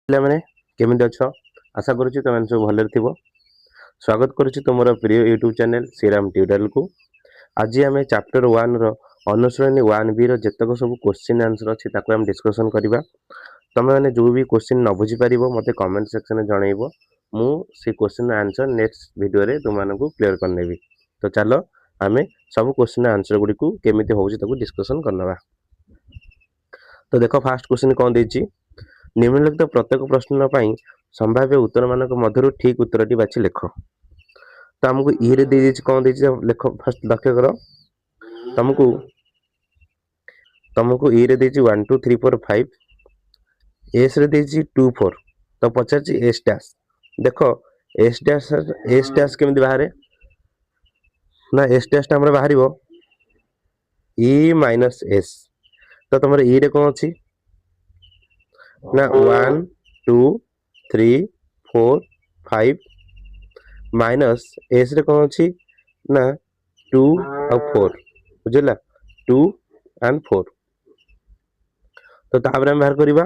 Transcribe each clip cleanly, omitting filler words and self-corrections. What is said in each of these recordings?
ପିଲାମାନେ କେମିତି ଅଛ? ଆଶା କରୁଛି ତୁମେ ସବୁ ଭଲରେ ଥିବ। ସ୍ୱାଗତ କରୁଛି ତୁମର ପ୍ରିୟ ୟୁଟ୍ୟୁବ୍ ଚ୍ୟାନେଲ୍ ଶ୍ରୀରାମ ଟ୍ୟୁଟୋରିଆଲକୁ। ଆଜି ଆମେ ଚାପ୍ଟର 1ର ଅନୁଶ୍ରେଣୀ 1Bର ଯେତେକ ସବୁ କ୍ୱେଶ୍ଚିନ୍ ଆନ୍ସର ଅଛି ତାକୁ ଆମେ ଡିସ୍କସନ୍ କରିବା। ତୁମେମାନେ ଯେଉଁ ବି କ୍ୱେଶ୍ଚିନ୍ ନ ବୁଝିପାରିବ ମୋତେ କମେଣ୍ଟ ସେକ୍ସନରେ ଜଣାଇବ। ମୁଁ ସେ କ୍ୱେଶ୍ଚିନ୍ର ଆନ୍ସର ନେକ୍ସଟ ଭିଡ଼ିଓରେ ତୁମମାନଙ୍କୁ କ୍ଲିୟର କରିନେବି। ତ ଚାଲ ଆମେ ସବୁ କ୍ୱେଶ୍ଚିନ୍ର ଆନ୍ସର ଗୁଡ଼ିକୁ କେମିତି ହେଉଛି ତାକୁ ଡିସ୍କସନ୍ କରିନେବା। ତ ଦେଖ ଫାଷ୍ଟ କ୍ୱେଶ୍ଚିନ୍ କ'ଣ ଦେଇଛି? ନିମ୍ନଲିଖିତ ପ୍ରତ୍ୟେକ ପ୍ରଶ୍ନ ପାଇଁ ସମ୍ଭାବ୍ୟ ଉତ୍ତରମାନଙ୍କ ମଧ୍ୟରୁ ଠିକ୍ ଉତ୍ତରଟି ବାଛି ଲେଖ। ତ ଆମକୁ ଇରେ ଦେଇଛି କ'ଣ ଦେଇଛି ଲେଖ ଫାଷ୍ଟ ଲକ୍ଷ୍ୟ କର। ତମକୁ ଇରେ ଦେଇଛି 1 2 3 4 5, ଏସ୍ରେ ଦେଇଛି 2 4। ତ ପଚାରିଛି ଏସ୍ ଡ୍ୟାସ୍। ଦେଖ ଏସ୍ ଡ୍ୟାସ୍ କେମିତି ବାହାରେ ନା ଏସ୍ ଡ୍ୟାସ୍ଟା ଆମର ବାହାରିବ ଇ ମାଇନସ୍ ଏସ୍। ତ ତମର ଇରେ କ'ଣ ଅଛି ନା 1 2 3 4 5 ମାଇନସ୍ ଏସ୍ରେ କ'ଣ ଅଛି ନା 2 ଆଉ 4, ବୁଝିଲା 2 and 4। ତ ତାପରେ ଆମେ ବାହାର କରିବା।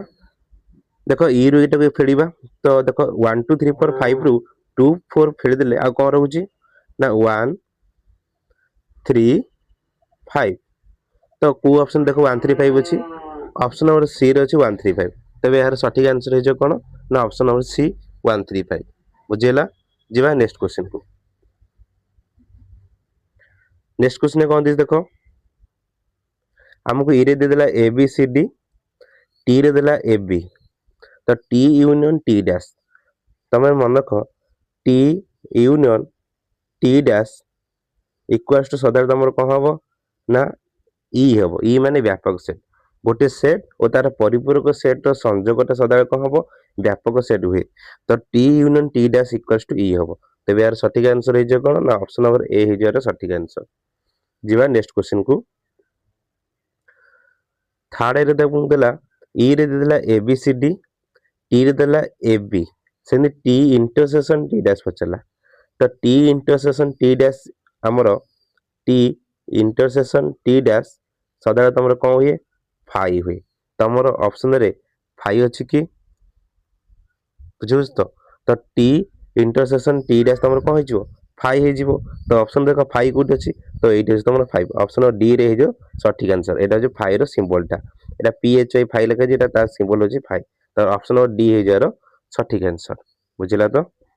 ଦେଖ ଇରୁ ଏଇଟାକୁ ଫେଡ଼ିବା। ତ ଦେଖ 1 2 3 4 5ରୁ 2 4 ଫେଡ଼ିଦେଲେ ଆଉ କ'ଣ ରହୁଛି ନା 1 3 5। ତ କେଉଁ ଅପସନ୍ ଦେଖ 1 3 5 ଅଛି? ଅପସନ୍ ନମ୍ବର ସିରେ ଅଛି 1 3 5। ତେବେ ଏହାର ସଠିକ୍ ଆନ୍ସର ହେଇଯିବ କ'ଣ ନା ଅପସନ୍ ନମ୍ବର ସି 1 3 5। ବୁଝିହେଲା? ଯିବା ନେକ୍ସଟ କ୍ୱେଶ୍ଚିନ୍କୁ। ନେକ୍ସଟ କ୍ୱେଶ୍ଚିନ୍ କ'ଣ ଦେଇଛି ଦେଖ। ଆମକୁ ଇରେ ଦେଇଦେଲା ଏ ବି ସି ଡି, ଟିରେ ଦେଲା ଏ ବି। ତ ଟି ୟୁନିୟନ ଟି ଡ୍ୟାସ୍। ତମେ ମନେ ରଖ T union T dash equals to ସଦାବେଳେ ତମର କ'ଣ ହେବ ନା ଇ ହେବ। ଇ ମାନେ ବ୍ୟାପକ ସେଟ୍। ଗୋଟେ ସେଟ୍ ଓ ତାର ପରିପୂରକ ସେଟ୍ର ସଂଯୋଗଟା ସଦାବେଳେ କ'ଣ ହେବ ବ୍ୟାପକ ସେଟ୍ ହୁଏ। ତ T union T dash equals to E ହେବ। ତେବେ ଏହାର ସଠିକ୍ ଆନ୍ସର ହେଇଯିବ କ'ଣ ନା ଅପସନ୍ ନମ୍ବର ଏ ହେଇଯିବାର ସଠିକ୍ ଆନ୍ସର। ଯିବା ନେକ୍ସଟ କ୍ୱେଶ୍ଚିନ୍କୁ। ଥାର୍ଡ଼ରେ ତାକୁ ଦେଲା ଇରେ ଦେଇଦେଲା ଏ ବି ସି ଡି, ଟିରେ ଦେଲା ଏ ବି, ସେମିତି ଟି ଇଣ୍ଟରସେକ୍ସନ୍ ଟି ଡ୍ୟାସ୍ ପଚାରିଲା। ତ ଟି ଇଣ୍ଟରସେକ୍ସନ୍ ଟି ଡ୍ୟାସ୍ ଆମର ଟି ଇଣ୍ଟରସେକ୍ସନ୍ ଟି ଡ୍ୟାସ୍ ସଦାବେଳେ ତମର କ'ଣ ହୁଏ ଫାଇ ହୁଏ। ତମର ଅପସନରେ ଫାଇ ଅଛି କି? ବୁଝିପାରୁଛ ତ? ତ ଟି ଇଣ୍ଟରସେକ୍ସନ୍ ଟି ଡ୍ୟାସ୍ ତମର କ'ଣ ହେଇଯିବ ଫାଇ ହେଇଯିବ। ତ ଅପସନ୍ ଦେଖ ଫାଇ କୋଉଠି ଅଛି? ତ ଏଇଠି ଅଛି ତମର 5। ଅପସନ୍ ଡିରେ ହେଇଯିବ ସଠିକ୍ ଆନ୍ସର। ଏଇଟା ହେଉଛି ଫାଇର ସିମ୍ବଲଟା। ଏଇଟା PHI ଫାଇ ଲେଖାଯାଇଛି, ଏଇଟା ତା ସିମ୍ବଲ ହେଉଛି ଫାଇ। ତ ଅପସନ୍ ନମ୍ବର ଡି ହେଇଯିବାର ସଠିକ୍ ଆନ୍ସର। ବୁଝିଲା ତ?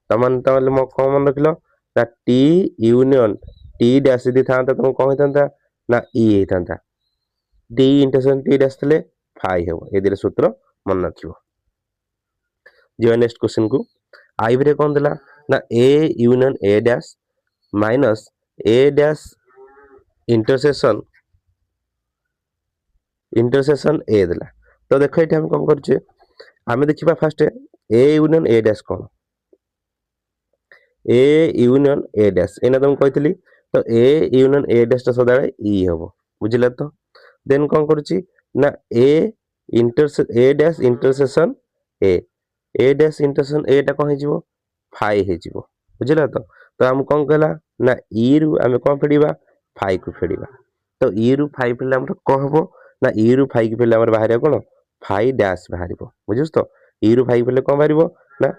ତାହେଲେ କ'ଣ ମନେ ରଖିଲ ନା ଟି ୟୁନିୟନ ଟି ଡ୍ୟାସ୍ ଯଦି ଥାନ୍ତା ତମକୁ କ'ଣ ହେଇଥାନ୍ତା ନା ଇ ହେଇଥାନ୍ତା। ଟି ଇଣ୍ଟରସେକ୍ସନ୍ ଟି ଡ୍ୟାସ୍ ଥିଲେ ଫାଇ ହେବ। ଏ ଦୁଇଟା ସୂତ୍ର ମନେ ରଖିବ। ଯିବା ନେକ୍ସଟ କ୍ୱେଶ୍ଚିନ୍କୁ। ଆଇଭିରେ କ'ଣ ଦେଲା ନା ଏ union A dash minus A dash intersection ଏ ଦେଲା। ତ ଦେଖ ଏଠି ଆମେ କ'ଣ କରୁଛେ, ଆମେ ଦେଖିବା ଫାଷ୍ଟ ଏ ୟୁନିୟନ ଏ ଡ୍ୟାସ୍ କ'ଣ। ଏ ୟୁନିୟନ ଏ ଡ୍ୟାସ୍ ଏଇନା ତମକୁ କହିଥିଲି। ତ ଏ ୟୁନିୟନ ଏ ଡ୍ୟାସ୍ଟା ସଦାବେଳେ ଇ ହେବ। ବୁଝିଲା ତ? ଦେନ୍ କ'ଣ କରୁଛି ନା ଏ ଡ୍ୟାସ୍ ଇଣ୍ଟରସେକ୍ସନ୍ ଏ ଡ୍ୟାସ୍ ଇଣ୍ଟରସେକ୍ସନ୍ ଏଟା କ'ଣ ହେଇଯିବ ଫାଇ ହେଇଯିବ। ବୁଝିଲା ତ? ତ ଆମକୁ କ'ଣ କହିଲା ନା ଇରୁ ଆମେ କ'ଣ ଫେଡ଼ିବା ଫାଇକୁ ଫେଡ଼ିବା। ତ ଇରୁ ଫାଇ ଫେଡ଼ିଲେ ଆମର କ'ଣ ହେବ ନା ଇରୁ ଫାଇକି ଫେଡ଼ିଲେ ଆମର ବାହାରିବ କ'ଣ ଫାଇ ଡ୍ୟାସ୍ ବାହାରିବ। ବୁଝୁଛ ତ? ଇରୁ ଫାଇ ଫେଡ଼ିଲେ କ'ଣ ବାହାରିବ ନା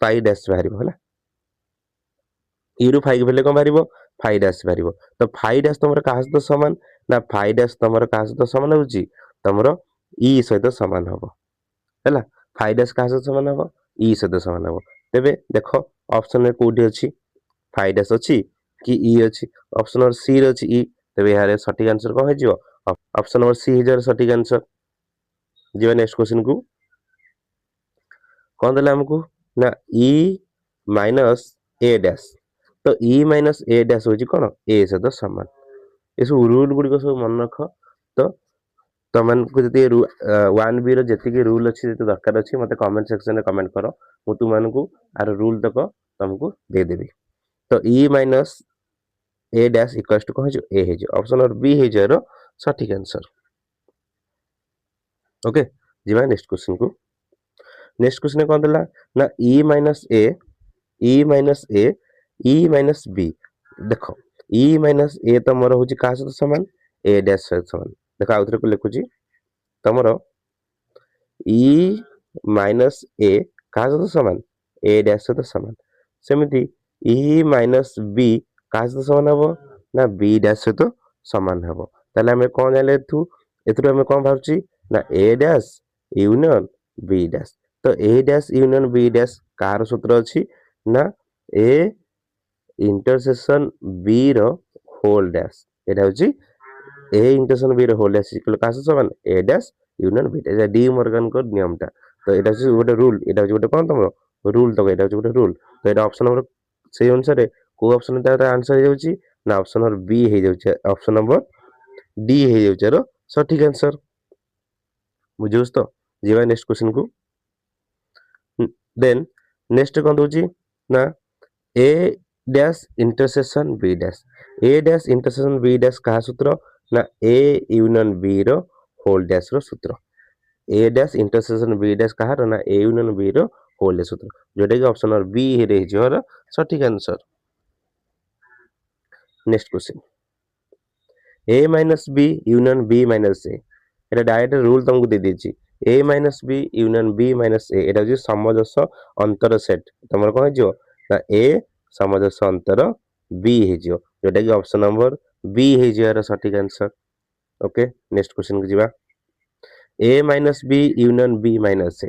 ଫାଇ ଡ୍ୟାସ୍ ବାହାରିବ। ହେଲା, ଇରୁ ଫାଇକି ଫେଡ଼ିଲେ କ'ଣ ବାହାରିବ ଫାଇ ଡ୍ୟାସ୍ ବାହାରିବ। ତ ଫାଇ ଡ୍ୟାସ୍ ତମର କାହା ସହିତ ସମାନ ନା ଫାଇ ଡ୍ୟାସ୍ ତମର କାହା ସହିତ ସମାନ ହେଉଛି ତମର ଇ ସହିତ ସମାନ ହେବ। ହେଲା, ଫାଇ ଡ୍ୟାସ୍ କାହା ସହିତ ସମାନ ହେବ ଇ ସହିତ ସମାନ ହେବ। ତେବେ ଦେଖ ଅପସନରେ କୋଉଠି ଅଛି ଫାଇ ଡ୍ୟାସ୍ ଅଛି କି ଇ ଅଛି? ଅପସନ ନମ୍ବର ସିରେ ଅଛି ଇ। ତେବେ ଏହାର ସଠିକ୍ ଆନ୍ସର କ'ଣ ହେଇଯିବ ଅପସନ ନମ୍ବର ସି ହେଇଯିବାର ସଠିକ୍ ଆନ୍ସର। ଯିବା ନେକ୍ସଟ କ୍ୱେଶ୍ଚିନ୍କୁ। କ'ଣ ଦେଲା ଆମକୁ ନା ଇ ମାଇନସ୍ ଏ ଡ୍ୟାସ୍। ତ ଇ ମାଇନସ୍ ଏ ଡ୍ୟାସ୍ ହେଉଛି କ'ଣ ଏ ସହିତ ସମାନ। ଏସବୁ ରୁଲ୍ ଗୁଡ଼ିକ ସବୁ ମନେ ରଖ। ତ ତମମାନଙ୍କୁ ଯଦି 1Bର ଯେତିକି ରୁଲ୍ ଅଛି ଯେତେ ଦରକାର ଅଛି ମୋତେ କମେଣ୍ଟ ସେକ୍ସନରେ କମେଣ୍ଟ କର। ମୁଁ ତୁମମାନଙ୍କୁ ଆର ରୁଲ୍ ତକ ତମକୁ ଦେଇଦେବି। ତ E minus A dash equals to କ'ଣ ହେଇଯିବ ଏ ହେଇଯିବ। ଅପସନ୍ ନମ୍ବର ବି ହେଇଯିବାର ସଠିକ୍ ଆନ୍ସର। ଓକେ, ଯିବା ନେକ୍ସଟ କ୍ୱେଶ୍ଚିନ୍କୁ। ନେକ୍ସଟ କ୍ୱେଶ୍ଚିନ୍ କ'ଣ ଦେଲା ନା ଇ ମାଇନସ୍ ବି। ଦେଖ ଇ ମାଇନସ୍ ଏ ତମର ହେଉଛି କାହା ସହିତ ସମାନ ଏ ଡ୍ୟାସ୍ ସହିତ ସମାନ। ଦେଖ ଆଉଥରେ ଲେଖୁଛି ତମର ଇ माइनस ए क्या सहित सामान ए डैश सहित सामान सेमती इ माइनस बी क्या सहित सामान हम ना बी डैश सहित सामान हम ताले आम कौन जान एथुर कौन बाहर ना A dash union B dash तो A dash union B dash कार सूत्र अच्छी ना ए इंटरसेक्शन बी रो होल डैश एटा होची ए इंटरसेक्शन बी रो होल डैश इक्वल का समान A dash union B dash De Morgan को नियमटा तो एटा होची गोटे रूल एटा होची गोटे कोन तमरो रूल तो एटा होची गोटे रूल तो एटा ऑप्शन नंबर से अनुसार को ऑप्शन तार आंसर हो जाउची ना ऑप्शन नंबर बी हो जाउची ऑप्शन नंबर डी हो जाउची रो सटीक आंसर बुझुस तो जीवा नेक्स्ट क्वेश्चन को देन नेक्स्ट कोन दोची ना A dash intersection B dash A dash intersection B dash का सूत्र ना ए यूनियन बी रो होल डैश रो सूत्र A dash intersection B dash कहार ना ए यूनियन बी रो होल डैश सूत्र जोटा कि ऑप्शन नंबर बी रे हिजोर सटीक answer next question A minus B union B minus A এটা ডাইরেক্ট রুল তোমাকে দিয়ে দিয়েছি a minus B union B minus A এটা হচ্ছে সমজস্ব অন্তর সেট তোমার কোন হইଯିବ না a সমজস্ব অন্তর b হইଯିବ যেটা কি অপশন নম্বর বি হইଯିବାର সঠিক आंसर ओके नेक्स्ट क्वेश्चन को जीवा a minus B union B minus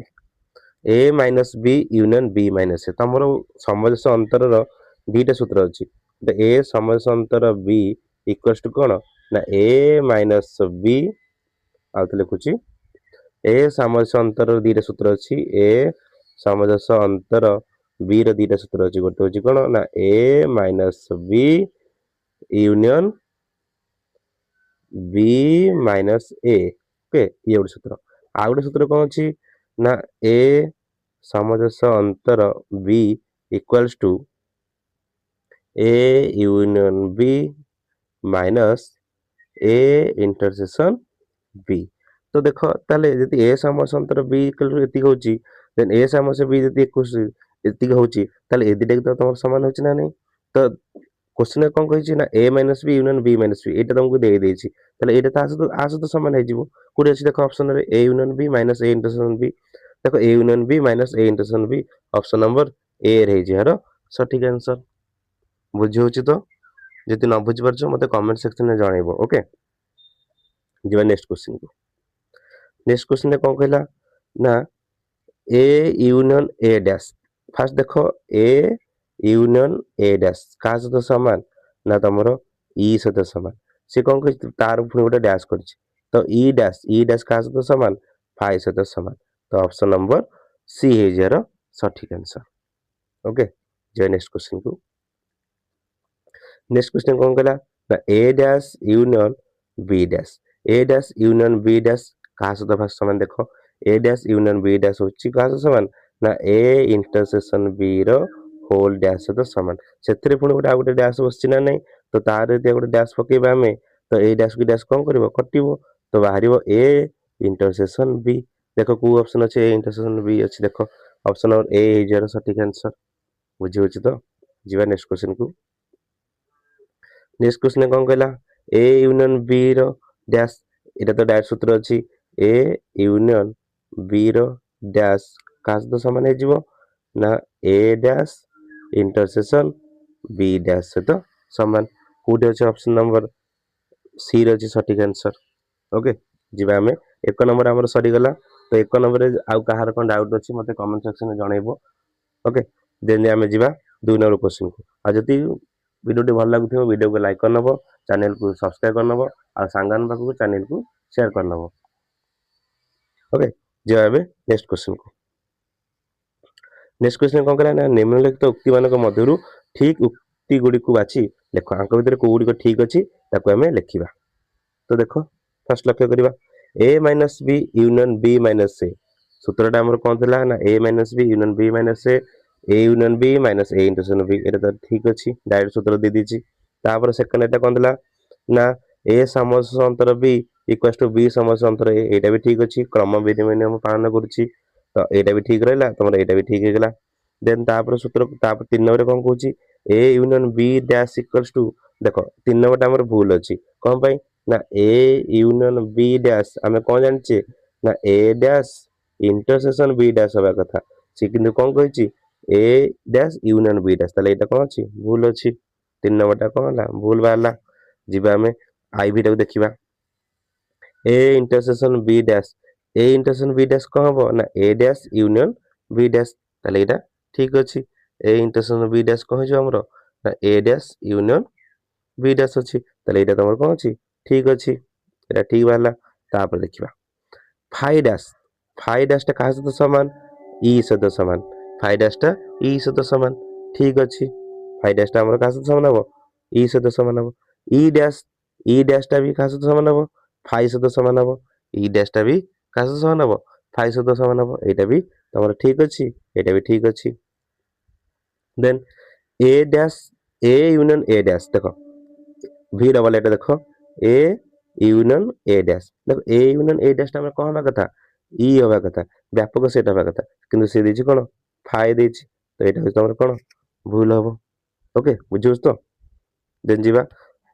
A minus B union B minus A तमरो समजस्व अंतर रो दीटा सूत्र अछि तो a समजस्व अंतर b इक्वल्स टू कोन ना a माइनस बी आउत लिखुची ए सामंजस्य अंतर दीटा सूत्र अच्छी ए सामंजस्य अंतर बी रो दीटा सूत्र अच्छी गोटे हूँ कौन ना A minus B union B minus A okay ये गोटे सूत्र आ गोटे सूत्र कौन अच्छी ना ए सामंजस्य अंतर B equals to A union B minus A intersection B तो देख ताले जति ए समस्या अंतर बी इक्वल एति होची देन ए समस्या बी जति एति होची ताले ए दिटा तो तमर समान होची ना नहीं तो क्वेश्चन कोन कहिची ना A minus B union B minus B एटा तुमको दे देछि ताले एटा आसो तो समान है जीवो कोडी अछि देखो ऑप्शन रे A union B minus A intersection B देखो A union B minus A intersection B option number A रे जिहार सठिक आंसर बुझी होची तो जति न बुझी परछो मते कमेंट सेक्शन में जणाइबो ओके जीवा नेक्स्ट क्वेश्चन को नेक्स्ट क्वेश्चन कौन कहला ना A union A dash fast देखो ए यूनियन ए डैश का सहित समान ना तुमरो ई सहित समान से कौन कह तार पुणी गोटे डैश कर तो ई डैश का सहित समान फाइव सहित समान तो ऑप्शन नंबर सी है जार सठिक आंसर ओके जो नेक्स्ट क्वेश्चन को नेक्स्ट क्वेश्चन कौन कहला ना A dash union B dash A dash union B dash कहा सहित फास्ट समान देखो A dash union B dash होची कहा सहित समान ना ए इंटरसेक्शन बी रो होल डैश सहित समान सेथरे पुणी गोटे गोटे डैश बसछि ना नहीं तो तार यदि गोटे डैश पकेबा हमें तो ए डैश की डैश कौन करिवो कटिवो तो बाहरिवो ए इंटरसेक्शन बी देखो को ऑप्शन अछि ए इंटरसेक्शन बी अछि देखो option number A is your सटीक आंसर बुझी होछि तो जीवा नेक्स्ट क्वेश्चन को नेक्स्ट क्वेश्चन कौन कहला ए यूनियन बी रो डैश एटा तो डैश सूत्र अछि ए यूनियन बी रो डैश का सहित समान है जीवो ना A dash intersection B dash सहित समान कोटे अछि ऑप्शन नंबर सी रो अछि सटीक आंसर ओके जीवा हमें एक नंबर हमर सरी गला तो एक नंबर आउ कहार कोन डाउट अछि मते कमेंट सेक्शन में जणाइबो ओके देन हमें जीवा 2 नंबर क्वेश्चन को आ जति वीडियो टी भल लागुथिबो वीडियो को लाइक करनबो चैनल को सब्सक्राइब करनबो आ सांगन पाखु चैनल को शेयर करनबो ओके जो आबे नेक्स्ट क्वेश्चन को नेक्स्ट क्वेश्चन कोन करा ना निम्नलिखित उक्ति मानक मध्यरु ठीक उक्ति गुडी को बाछि लेखो आंक भीतर को गुडी को ठीक अछि ताको हमें लिखिबा तो देखो फर्स्ट लक्ष्य करिबा a minus B union B minus A सूत्रटा हमर कोन थला ना a minus B union B minus A union B minus A intersection B एटा तो ठीक अछि डायरेक्ट सूत्र दे दीची तापर सेकंड एटा कोन थला ना a समजस्व अंतर b इक्वल्स टू b समजस्व अंतर a एटा भी ठीक अछि क्रम विनिमय नियम पालन करूची तो एटा भी ठीक रहला तमरा एटा भी ठीक हे गेला देन तापर सूत्र तापर 3 नंबर कोन कहूची a union b dash equals to देखो 3 नंबर हमर भूल अछि कोन पई ना a यूनियन b डैश हमें कोन जानचे ना a dash intersection B dash हवा कथा से किंतु कौन कहिछि A dash union B dash ताले एटा कौन अछि भूल अछि 3 नंबरटा कौन होला भूल बाहला जिबा हमें आईवी टाको देखिबा A intersection B dash A intersection B dash कौन हबो ना A dash union B dash ताले एटा ठीक अछि ए इंटरसेक्शन बी डैश कौन हो हमरो ना A dash union B dash अछि ताले एटा तमर कौन अछि ठीक अछि एटा ठीक बाहला तापर देखिबा फाइ डैश टा काहा सहित समान ई सहित समान फाइ डैश टा ई सहित समान ठीक अछि फाइ डैश टा हमर काहा सहित समान हबो ई सहित समान हबो ई डैश टा भी काहा सहित समान हबो फाइ सहित समान हबो ई डैश टा भी काहा सहित समान हबो फाइ सहित समान हबो एटा भी तमर ठीक अछि एटा भी ठीक अछि then A dash A union A dash देखो ভি ডবল এটা দেখো এ ইউনিয়ন এ ড্যাশ দেখো এ ইউনিয়ন এ ড্যাশটা আমরা কଣ হবা কথা ই হবা কথা ব্যাপক সেট হবা কথা কিন্তু সে ଦେଇଛି କଣ ফাই ଦେଇଛି ତ ଏଇଟା ହଉଛି ତମର କଣ ଭୁଲ ହବ ଓକେ ବୁଝିବୁଛ ତ ଦେନ୍ ଯିବା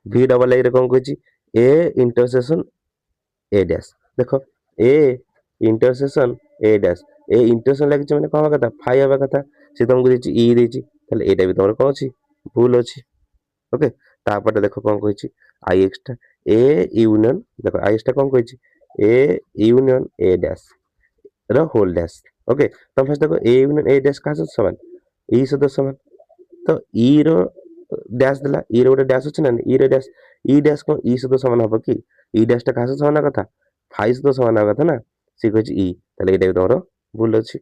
ভি ଡବଲ ଏ ରେ କଣ କହିଛି ଏ ଇଣ୍ଟରସେକ୍ସନ ଏ ଡ୍ୟାଶ ଦେଖ ଏ ଇଣ୍ଟରସେକ୍ସନ ଏ ଡ୍ୟାଶ ଏ ଇଣ୍ଟରସେକ୍ସନ ଲାଗିଛି ମାନେ କଣ ହବା କଥା ফাই ହବା କଥା ସେ ତମକୁ ଦେଇଛି ଇ ଦେଇଛି ତାହେଲେ ଏଇଟା ବି ତମର କଣ ଅଛି ଭୁଲ ଅଛି ओके तापटे देखो कौन कही आई एक्स टा ए यूनियन देखो आई एक्स टा कौन कही ए यूनियन ए डैश रो होल डैश ओके तुम फर्स्ट देखो ए यूनियन ए डैश का समान ई सहित समान तो ई रो डैश देला ई रो गोटे डैश अछि ना ई डैश को ई सहित समान हबो कि ई डैश टा का समान कथा फाइ सहित समान हबा कथा ना सी कहि ई ताले एटा तमरो भूल अछि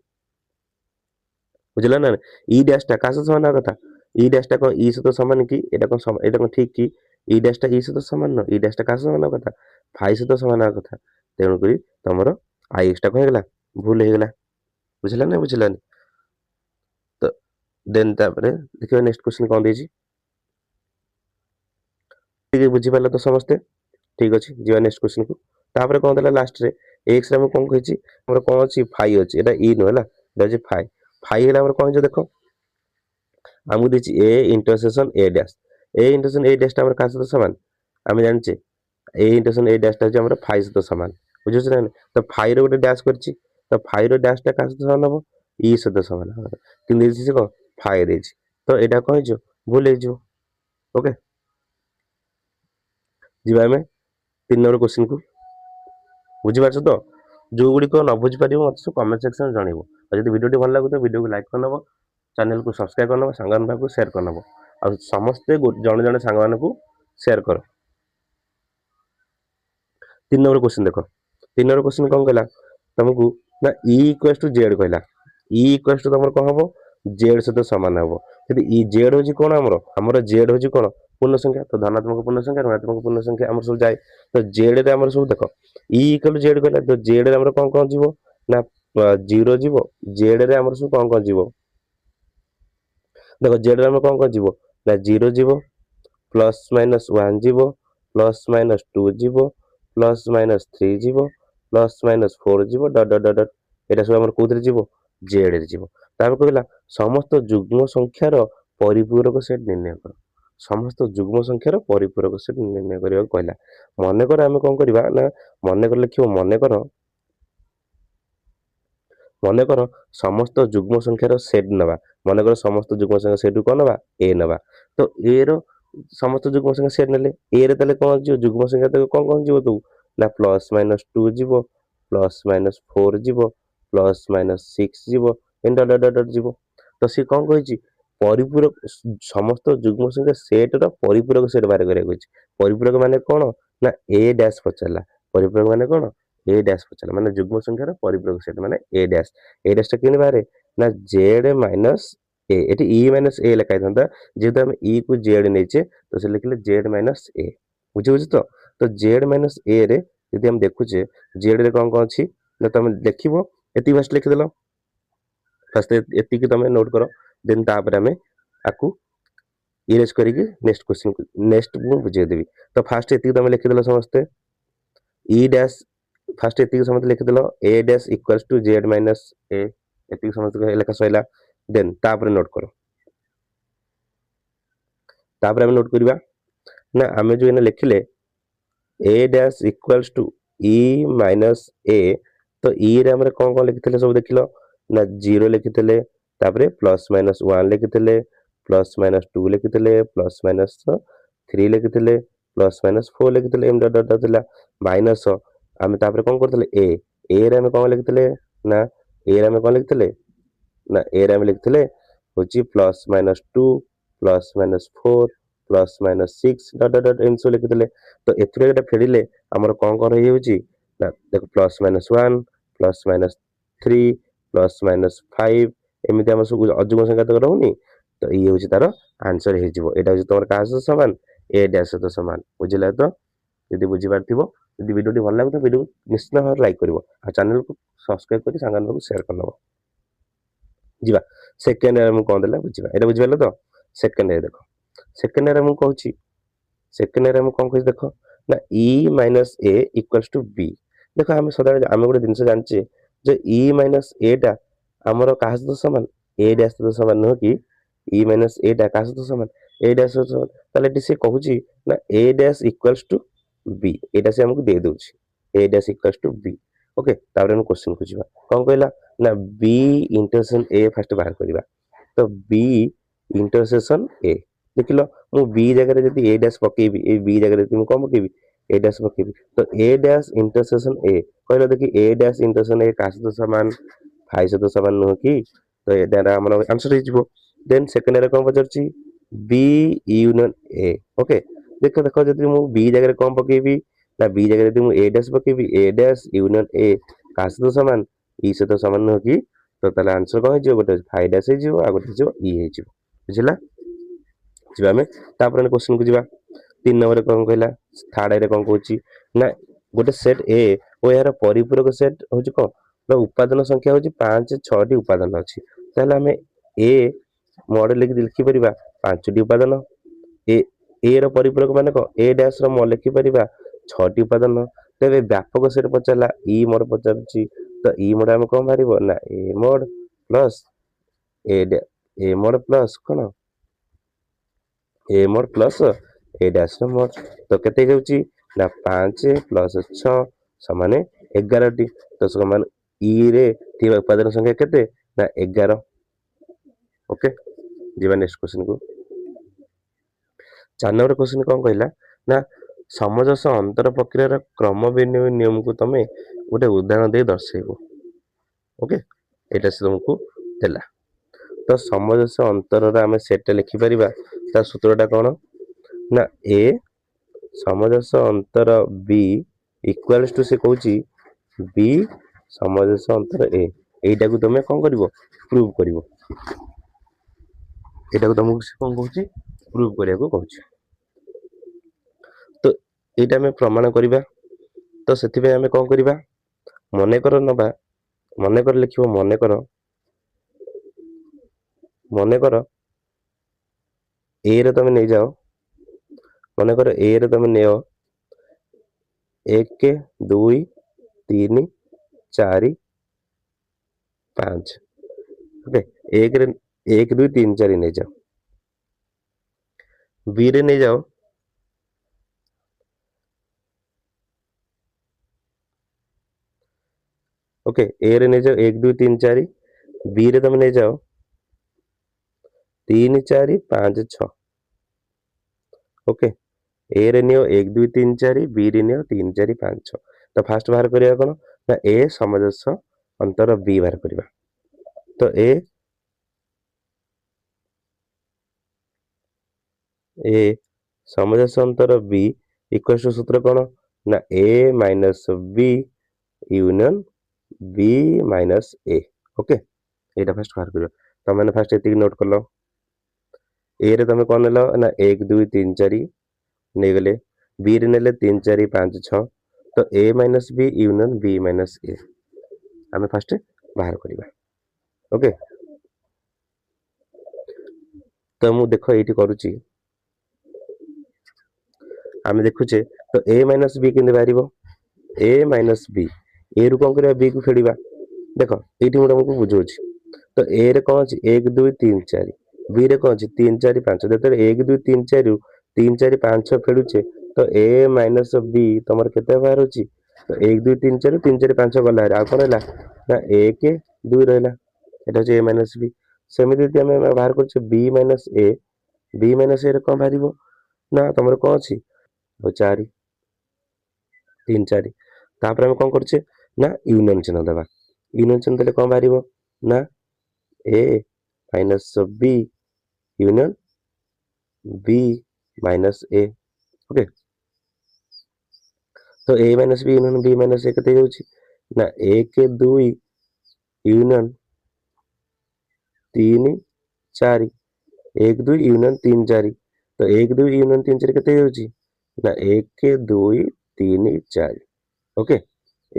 बुझला ना ई डैश टा का समान हबा कथा ई डैश टा को ई सहित समान कि एटा को ठीक कि ई डैश टा ई सहित समान न ई डैश टा का समान हबा कथा फाइ सहित समान हबा कथा तेणु करी तमरो आई एक्स टा को हेगला भूल हेगला बुझला ना तो देन तापरे देखियो नेक्स्ट क्वेश्चन कोन देजी ठीक है बुझी पाला तो समस्ते ठीक अछि जीवा नेक्स्ट क्वेश्चन को तापरे कोन देला लास्ट रे एक्स रे हम कोन कहिछि हमर कोन अछि फाइ अछि एटा ई न हला दैज फाइ हला हमर कोन जे देखो हमु देछि A intersection A dash A dash टा हमर का सहित समान हम जानछे ए इंटरसेक्शन ए डैश टा जे हमर फाइ सहित समान बुझछ ना तो फाइ रो गोटे डैश करछि तो फाइ रो डैश टा का सहित समान हबो ई सहित समान हबो कि देछि से को फाइ देछि तो एटा कहै जो भूल हे जो ओके जीवा में 3 नंबर क्वेश्चन को बुझी पारछ तो जो गुडी को न बुझी पारिबो मत कमेंट सेक्शन जणिबो और यदि वीडियो भल लागो तो वीडियो को लाइक करनबो चैनल को सब्सक्राइब करनबो संगन को शेयर करनबो और समस्त जण जण संगन को शेयर करो 3 नंबर क्वेश्चन देखो 3 नंबर क्वेश्चन कौन कहला तुमको ना ई इक्वल्स टू जेड कहला ई इक्वल्स टू तमर कौन हबो जेड सहित समान हबो यदि ई जेड होजी कोन हमर जेड होजी कोन पूर्ण संख्या तो धनात्मक पूर्ण संख्या ऋणात्मक पूर्ण संख्या हमर सब जाय तो जेड रे हमर सब देखो ई इक्वल जेड कहला तो जेड रे हमर कौन कौन जीवो ना 0 जीवो जेड रे हमर सब कौन कौन जीवो देखो जेड रे हमर कौन कौन जीवो ना 0 जीवो प्लस माइनस 1 जीवो प्लस माइनस 2 जीवो प्लस माइनस 3 जीवो प्लस माइनस 4 जीवो डट डट डट एटा सब हमर कोथरे जीवो जेड रे जीवो तापर कहला समस्त युग्म संख्यार परिपूरक सेट निर्णय कर समस्त युग्म संख्यार परिपूरक सेट निर्णय करिया कहला मने कर हम कोन करबा ना मने कर लिखियो मने कर समस्त युग्म संख्यार सेट नबा मने कर समस्त युग्म संख्या सेट कोन नबा ए नबा तो ए रो समस्त युग्म संख्या सेट नेले ए रे तले कोन जो युग्म संख्या तो कोन जीवो तू ना प्लस माइनस 2 जीवो प्लस माइनस 4 जीवो प्लस माइनस 6 जीवो एंड डट डट डट जीवो तो सी कोन कहिछि परिपूरक समस्त युग्म संख्या सेट रो परिपूरक सेट बारे करे कहिछि परिपूरक माने कोन ना ए डैश पचला परिपूरक माने कोन ए डैश पचला माने युग्म संख्यार परिपूरक सेट माने ए डैश टा केने बारे ना जेड माइनस ए एटी ई माइनस ए लिखाई था जेहेतु हम ई को जेड नेचे तो से लिखले जेड माइनस ए बुझे तो जेड माइनस ए रे यदि हम देखुचे जेड रे कौन कौन अछि ना तुम देखिबो एति फर्स्ट लिख देलो फर्स्ट एति की तुम नोट करो देन तापर हमें आकु इरेज करिके नेक्स्ट क्वेश्चन नेक्स्ट मु बुझे देबी तो फर्स्ट एति तुम लिख देलो समस्त ई डैश फर्स्ट एति समस्त लिख देलो A dash equals to Z minus A एति समस्त लेखा सइला देन तापर नोट करो तापर हम नोट करबा ना हमें जो एने लिखले A dash equals to E minus A तो ई रे हमरे कौन लिखिଥିଲେ सब देखिलो ना 0 लिखिଥିଲେ तापरे प्लस माइनस 1 लिखिଥିଲେ प्लस माइनस 2 लिखिଥିଲେ प्लस माइनस 3 लिखिଥିଲେ प्लस माइनस 4 लिखिଥିଲେ एम डट डट थिला माइनस आमे तापरे कौन करथिले ए रे हमें कौन लिखिଥିଲେ ना ए रे हमें कौन लिखिଥିଲେ ना ए रे हमें लिखिଥିଲେ होची plus minus 2 plus minus 4 plus minus 6 dot dot dot M सो लिखिଥିଲେ तो एथरे एटा फेडिले हमर कौन रही होची ना देखो plus minus 1 plus minus 3 plus minus 5 एमिति हम सब अजुग संख्या तक रहउनी तो ये होची तार आंसर हे जिवो एटा होची तोर का समान ए डैश तो समान बुझिला तो यदि बुझी पारथिबो यदि वीडियो भल लागो तो वीडियो निश्चित भाव लाइक करिवो आ चैनल को सब्सक्राइब करी संगान को शेयर करनबो जिबा सेकंड रे हम कोन देला बुझिबा एटा बुझिबालो तो सेकंड रे देखो सेकंड रे हम कहूची सेकंड रे हम कोन कहै देखो ना e minus a equals to b देखो हम सदा हम गोटे जिंस जानचे जे e माइनस a टा हमर काहा सहित समान a डैश सहित समान न कि e माइनस a टा काहा सहित समान a डैश सहित समान ताले एटी से कहूची ना a dash equals to b एटा से हमको दे दोची a dash equals to b okay तापर हम क्वेश्चन को जिबा कोन कहला ना b इंटरसेक्शन a फर्स्ट बाहर करिबा तो b इंटरसेक्शन a देखिलो मु b जगह रे जदी a डैश पकेबी ए b जगह रे तुम कोन पकेबी a डैश पकेबी तो a डैश इंटरसेक्शन a कहलो देखि a डैश इंटरसेक्शन a का सहित समान 5 सहित समान न कि तो एटा हमर आंसर हे जिवो देन सेकंड रे कोन पचरची b यूनियन a ओके देखो देखो जदी मु b जगह रे कोन पकेबी ना b जगह रे मु a डैश पकेबी a डैश यूनियन a का सहित समान e सहित समान न कि तो ताले आंसर कोन हे जिवो गोटे 5 डैश हे जिवो आ गोटे जिवो e हे जिवो बुझिला जिबा में तापर क्वेश्चन को जिबा 3 नंबर कोन कहला थर्ड रे कोन कहूची ना गोटे सेट ए ओ यार परिपूरक सेट होची को ना उपादान संख्या होची 5 6 टी उपादान अछि ताले हमें ए मॉडल लिखि परिबा 5 टी उपादान ए रो परिपूरक माने को ए डैश रो म लिखि परिबा 6 टी उपादान तेबे व्यापक सेट पचला ई मोड पचरची तो ई मोड हम कोन मारिबो ना ए मोड प्लस ए मोड प्लस कोन ए मोड प्लस ए डैश रो मोड तो केते जाउची ना 5 प्लस 6 समान 11 टी तो समान ई रे थिबा उपादान संख्या केते ना 11 ओके जीवा नेक्स्ट क्वेश्चन को 4 नंबर क्वेश्चन कोन कहला ना समजस अंतर प्रक्रिया क्रम विनिमय नियम को तमे गोटे उदाहरण दे दर्शाइबो ओके एटा से तुमको देला तो समजस अंतर रा हमें सेट लिखि परिबा ता सूत्रटा कोन ना a समजस अंतर b इक्वल्स टू से कहूची b समजस अंतर a एटा को तमे कोन करिवो प्रूव करिवो एटा को तमको से कोन कहूची प्रूव करिया को कहूची तो एटा में प्रमाण करिबा तो सेति पे हमें कोन करिबा मने कर नबा मने कर लिखिबो मने कर ए रे तमे नै जाओ मने कर ए रे तमे नेओ 1 2 3 4 5 ओके 1 रे 1 2 3 4 नै जाओ बी रे नै जाओ ओके ए रे नै जाओ 1 2 3 4 बी रे तमे नै जाओ 3 4 5 6 ओके ए रे नियो 1 2 3 4 बी रे नियो 3 4 5 6 तो फास्ट बाहर करिया कोन ना ए समजस अंतर बी बाहर करिबा तो ए समजस अंतर बी इक्वल टू सूत्र कोन ना A minus B union B minus A okay एटा फास्ट बाहर करियो तो मैंने फास्ट एति नोट करलो ए रे तमे कोन लेलो ना 1 2 3 4 नै गले बी रे नेले 3 4 5 6 तो a minus B union b minus a हमें फास्ट बाहर करिबा ओके तो मु देखो एठी करूची हमें देखुचे तो a माइनस b किने बारिबो a माइनस b a रु कोन करिया b को फेडिबा देखो एठी मु तुमको बुझोची तो a रे कोन अछि 1 2 3 4 b रे कोन अछि 3 4 5 देते 1 2 3 4 रु 3 4 5 6 फेडुचे तो a माइनस b तमर केते बाहर होची तो 1 2 3 4 3 4 5 गला आ कौन रहा ना 1 2 रहा এটা হচ্ছে a মাইনাস বি সেମିତି যদি ଆମେ ବାହାର କରୁଛେ b minus a b minus a ରେ କ'ଣ ବାହାରିବ ନା ତମର କ'ଣ ଅଛି 4 3 4 ତାପରେ ଆମେ କ'ଣ କରୁଛେ ନା ୟୁନିୟନ ଚିହ୍ନ ଦେବା ୟୁନିୟନ ଚିହ୍ନ ଦେଲେ କ'ଣ ବାହାରିବ ନା a minus b union b minus a okay ତ a minus b union b minus a କେତେ ହେଇଯାଉଛି ନା 1 2 ୟୁନିୟନ 3 4 1 2 यूनियन 3 4 तो 1 2 यूनियन 3 4 केते होउची ना 1 2 3 4 ओके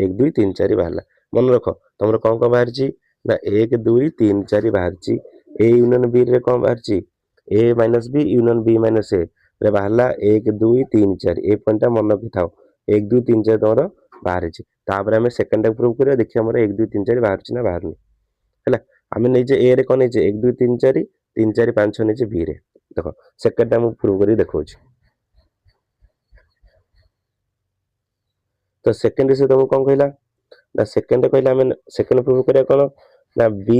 1 2 3 4 बाहरला मन रख तमरो कोन कोन बाहर छी ना 1 2 3 4 बाहर छी a यूनियन b रे कोन बाहर छी a minus b union b minus a रे बाहरला 1 2 3 4 ए पॉइंट मन रखि थाओ 1 2 3 4 तमरो बाहर छी तापर हमें सेकंड टाइम प्रूव करिया देखि हमर 1 2 3 4 बाहर छी ना बाहर नहीं हैला हमें नहीं जे a रे कोन नहीं जे 1 2 3 4 3 4 5 6 नहीं जे b रे देखो सेकंड टाइम प्रूव करी देखो तो सेकंड से तुमको कौन कहला ना सेकंड कहला हमें सेकंड प्रूव करिया कोन ना b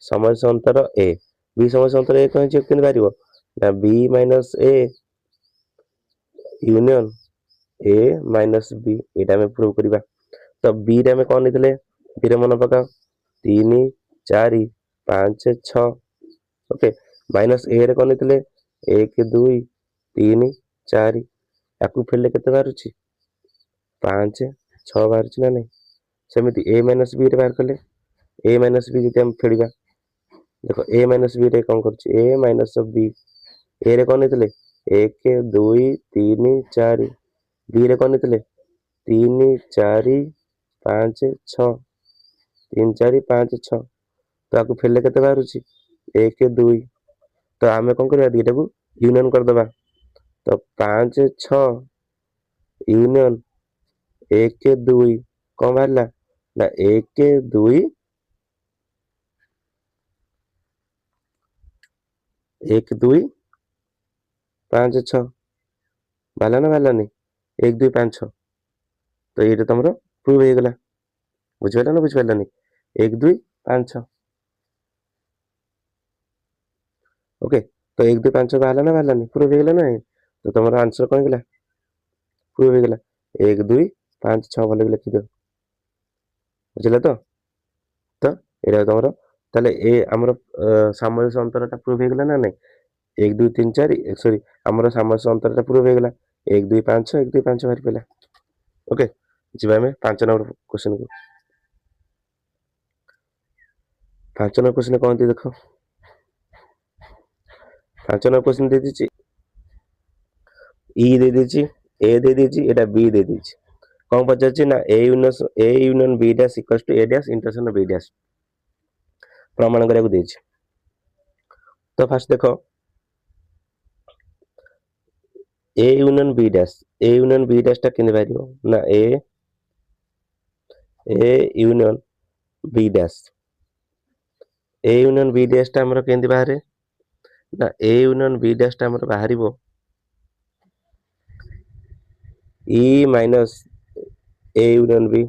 समस्या अंतर a b समस्या अंतर a कौन चेक केन बारिवो ना b minus a union a minus b एटा में प्रूव करिबा तो b रे हमें कौन नितले b रे मन पका 3 4 5 6 ओके माइनस ए रे कौन नितले 1 2 3 4 याकू फेले केते बारुची 5 6 बारुची ना नहीं सेमिति a माइनस b रे बाहर कले a माइनस b जति हम फेड़िबा देखो a माइनस b रे कौन करची a माइनस b a रे कौन नितले 1 2 3 4 b रे कौन नितले 3 4 5 6 3 4 5 6 तो याकू फेले केते बारुची 1 2 तो आम कौन कर दीटा को यूनियन करदे तो 5 6 यूनियन 1 2 कौन बाहर ना 1 2 1 2 5 6 बाहर ना बाहर नहीं 1 2 5 6 तो ये तुम प्रूव हो गला बुझिपारा ना बुझिपारा नहीं 1 2 5 6 ओके तो 1 2 5 बाहर ना बाहर नहीं प्रूव हो गला ना तो तुम आंसर कौन गला प्रूव हो गला 1 2 5 6 भले लिखि दो बुझला तो ये तुम ताले ए हमर सामंजस्य अंतरटा प्रूव हो गला ना नहीं 1 2 3 4 सॉरी हमर सामंजस्य अंतरटा प्रूव हो गला 1 2 5 6 1 2 5 बाहर पला ओके जीवा में 5 नंबर क्वेश्चन को 5 नंबर क्वेश्चन कौन थी देखो 5 नंबर क्वेश्चन दे दीची ई दे दीची ए दे दीची एटा बी दे दीची कौन पचारची ना A union B dash equals to A dash intersection B dash प्रमाण करने को देची तो फास्ट देखो ए यूनियन बी डैश टा केने बारियो ना ए यूनियन बी डैश टा हमर केंदी बाहरे ना ए यूनियन बी डैश टा हमर बाहरिबो E minus A union B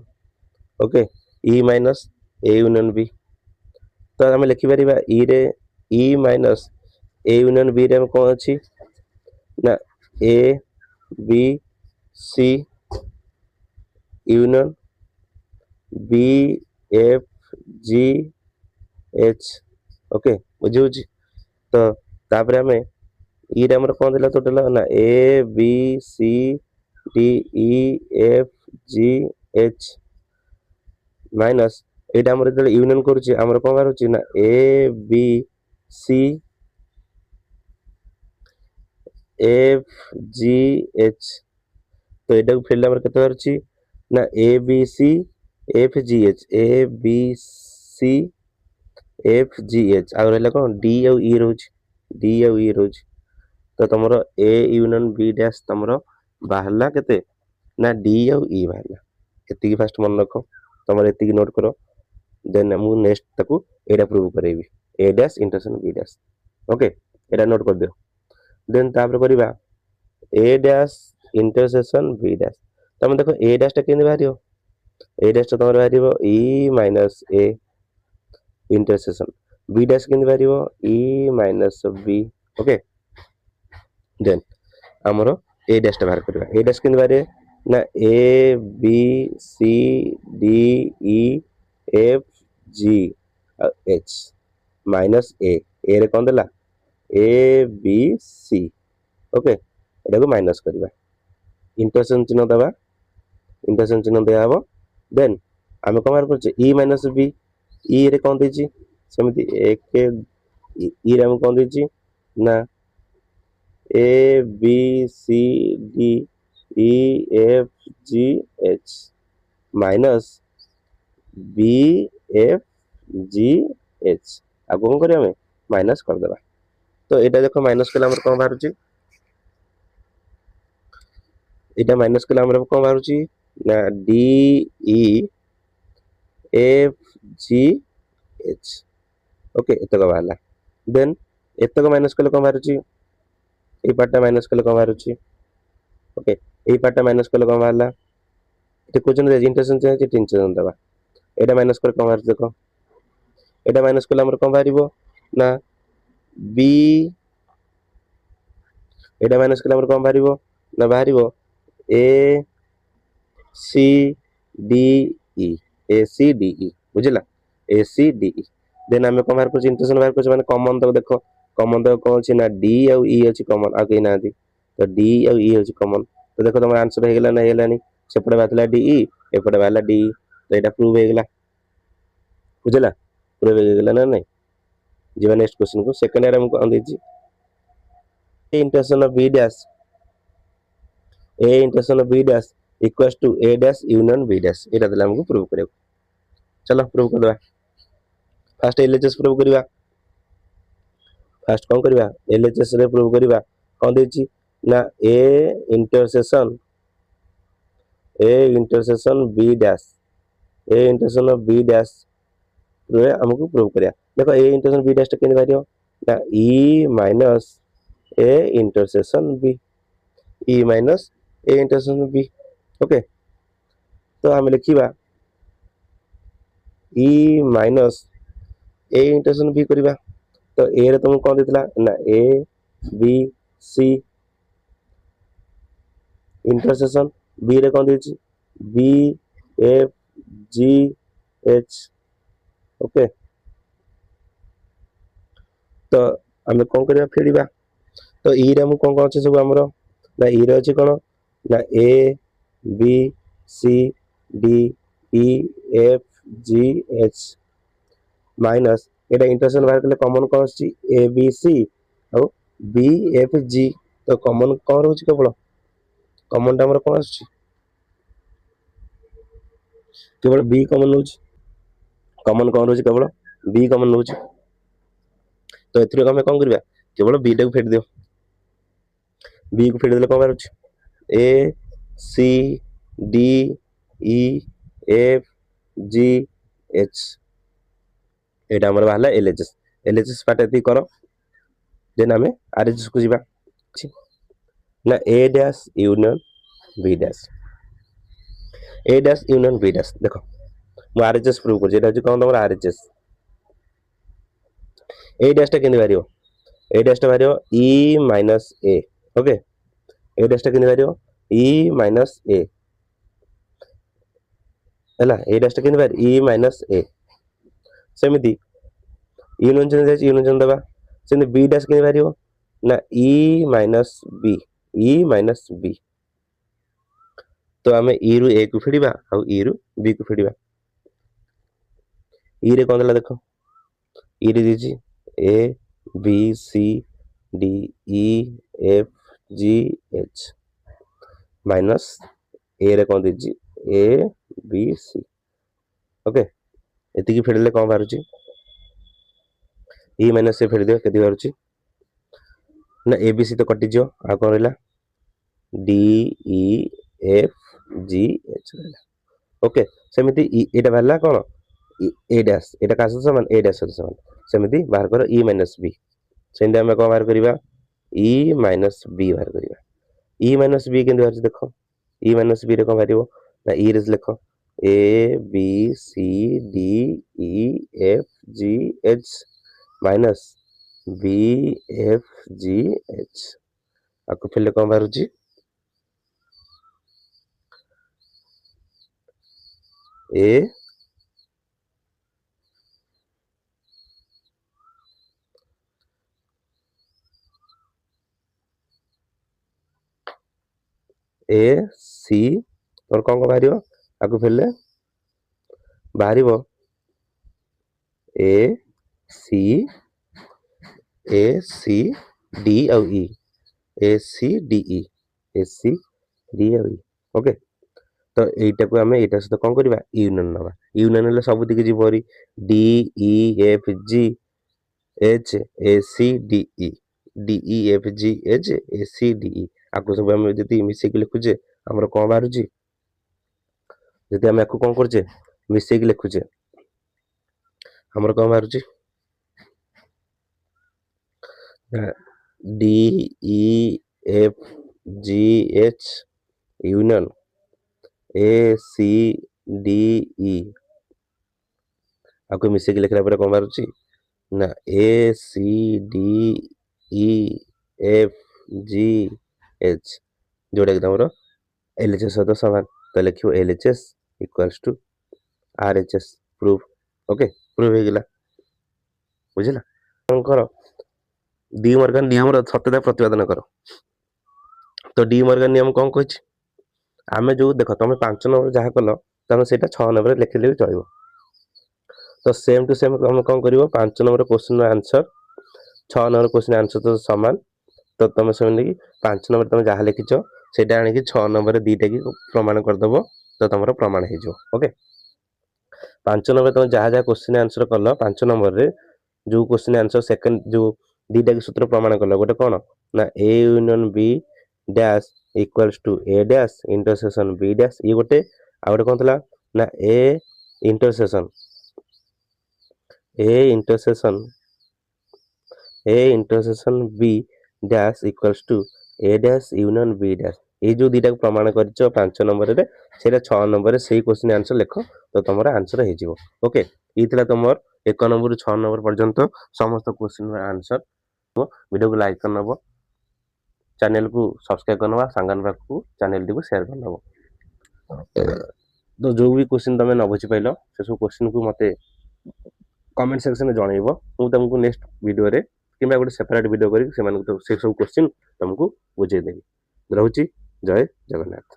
okay E minus A union B तो हम लिखि परिबा ई रे E minus A union B रे कौन अछि ना A B C union B F G H okay बुझी तो तापर हमें ई रे हमर कौन दिला टोटल ना A B C D E F G H minus एटा हमर जले यूनियन करूची हमर कोन बार होची ना A B C F G H तो एटा को फेरले हमर केते बारची ना A B C F G H A B C F G H आ रहला कोन डी और ई रहउची डी और ई रहउची तो तमरो ए यूनियन बी डैश तमरो बाहरला केते ना डी और ई बाहरला एति की फास्ट मन रखो तमरो एति की नोट करो देन मु नेक्स्ट ताकू एटा प्रूव करेबी A dash intersection B dash okay एटा नोट कर दियो देन तापर करिबा A dash intersection B dash तमे देखो ए डैश टा केने बाहरियो ए डैश तुम बाहर इ minus A intersection B dash के बाहर इ माइनस बी ओके देन आमर ए डैश बाहर करवा ए डैश के बाहर ना A B C D E F G H minus A रे कौन देला ए बी सी ओके एटा को माइनस करवा इंटरसेक्शन चिन्ह दबा इंटरसेक्शन चिन्ह दिया हम देन आम कौन बाहर कर इ माइनस बी इ रे कौन देछि सेमती एक इ रे हम कौन देछि ना A B C D E F G H minus B F G H आगे कौन करें माइनस करदे तो यहाँ देख माइनस कले कौन बाहर यहाँ माइनस कले कौन बाहर ना D E F G H okay एतक बाहर देन एतक माइनस कले कौन बाहर ये पार्टा माइनस कले कौन बाहर ओके ये पार्टा माइनस कले कौन बाहर ये क्वेश्चन इंटरसेक्शन चाहिए इंटरसेक्शन दबा एटा माइनस कर कौन बाहर देख एटा माइनस कले कौन बाहर ना बी एटा माइनस कले कौन बाहर ना बाहर A C D A C D बुझला ए सी डी देन आम कौन बाहर कर इंटरसेक्शन बाहर कर कॉमन तक देख कॉमन तक कौन अच्छी ना डी आउ ई अच्छी कॉमन आ कहीं ना तो डी आउ ई अच्छी कॉमन तो देखो तुम आंसर हो ना है सेपटे बाहर डी ई एपटे बाहर डी तो यहाँ प्रूव हो बुझला प्रूव हो ना नहीं जी नेक्स्ट क्वेश्चन को सेकंड ईयर हमको अंदेजी intersection of B dash A intersection of B dash equals to A dash union B dash एटा देला हमको प्रूव करियो चलो प्रूव करवा फास्ट एलएचएस प्रूव करवा फास्ट कौन करवा एलएचएस रे प्रूव करवा कौन देछि ना A intersection B dash A intersection of B dash हमको प्रूव करिया देखो ए इंटरसेक्शन बी डैश के बाहर ना ई minus A intersection B E minus A intersection B okay तो हम लिखा E minus A intersection B करवा तो ए रे तुमको कौन देता ना A B C intersection B रे कौन देछि B F G H okay तो आम कौन करवा फेड़ा तो ई रे कौन कौन अच्छे सब आमर ना ई रे अच्छे कौन ना A B C D E F G H minus एटा इंटरसेक्शन बाहर कले कॉमन कौन अच्छी ए बी सी और बी एफ जी तो कॉमन कौन रोच केवल कॉमन टाइम कौन आस केवल बी कॉमन नौ कॉमन कौन रोच केवल बी कॉमन नौ तो एथरे आम कौन करवा केवल बी टाक फेट दियो बी को फेट देले कौन बाहर A C D E F G H एटा हमर बाहला एलएचएस एलएचएस पार्ट एति करो देन हमें आरएचएस को जीवा ना A dash union B dash A dash union B dash देखो मु आरएचएस प्रूव कर जेटा कौन तुम आरएचएस ए डैश टा केन बारियो ए डैश टा बारियो ई minus A okay A dash टा केन बारियो ई माइनस ए है ए डैश टा केन बार ई माइनस ए सेमिति यूनियन चिन्ह जाय यूनियन दबा सेमिति बी डैश केन बारियो ना ई माइनस बी तो आम ई रु ए को फेड़ा आउ ई रु बी को फेड़ा ई रे कौन देला देखो ई रे दीजिए A B C D E F G H minus A रे कौन दीजिए ए बी सी ओके एति फेड़े कौन बाहर ई माइनस ए फेड़ दियो के बाहर ना ए बी सी तो कटिज आ कौन रहा D E F G H रहा ओके सेमती एटा बाहर कौन ए डैश एटा का समान ए डैश समान सेमती बाहर कर ई माइनस बी सेमती आम कौन बाहर करवा ई माइनस बी बाहर करवा ई माइनस बी के बाहर देख ई माइनस बी रे कौन बाहर ना ई रे लिख A B C D E F G H minus B F G H आपको फिर कौन बाहर ए ए सी और कौन कौन बाहर आपको फिर बाहर ए सी डी और ई ए सी डी ई ए सी डी और ई ओके तो এইটা কো আমি এটা সাথে কোন করিবা ইউনিয়ন নবা ইউনিয়ন হলে সবু দিকে ଯିବ হরি D E F G H A C D E D E F G H A C D E আকু ସବୁ ଆମେ ଯଦି ମିଶେଇକି ଲେଖୁଛେ ଆମର କଣ ବାହାରୁଛି ଯଦି ଆମେ ଆକୁ କଣ କରୁଛେ ମିଶେଇକି ଲେଖୁଛେ ଆମର କଣ ବାହାରୁଛି D E F G H union A C D E आपको मिसेक लिखला पर कौन बाहर ना A C D E F G H जोड़ा कि तुम एल एच एस सहित सामान तो लिखो L H S equals to R H S proof okay proof हो गला बुझला कर डी मॉर्गन नियम सत्यता प्रतिपादन कर तो डी मॉर्गन नियम कौन कही आम जो देख तुम 5 नंबर जहाँ कल तुम से 6 नंबर लिखिले भी चलो तो सेम टू सेम तुम कौन कर 5 number question answer 6 number question answer तो सामान तो तुम से 5 नंबर तुम जहाँ लिखिच से आणिक 6 नंबर दीटा की प्रमाण करदेव तो तुम प्रमाण हो ओके 5 नंबर तुम जहाँ जहाँ क्वेश्चन आंसर कल 5 नंबर रे जो क्वेश्चन आंसर सेकंड जो दीटा की सूत्र प्रमाण कल गोटे कौन ना A union B dash equals to A dash intersection B dash ये गोटे आ गोटे कौन था ना A intersection B dash equals to A dash union B dash ये जो दीटा को प्रमाण कर 5 नंबर रे से 6 नंबर से क्वेश्चन आंसर लिख तो तुम आंसर हो ओके ये तुम 1 नंबर 6 नंबर पर्यंत समस्त क्वेश्चन आंसर वीडियो को लाइक करनब चैनल को सब्सक्राइब करनब सांगन पाखु चैनल को शेयर करनब तो जो भी क्वेश्चन तुम न बुझी पाइल से सब क्वेश्चन को मते कमेंट सेक्शन में जनइब मु तुमको नेक्स्ट वीडियो रे कि गोटे सेपरेट वीडियो करी से सब क्वेश्चन तुमको बुझे देवी रोची जय जगन्नाथ।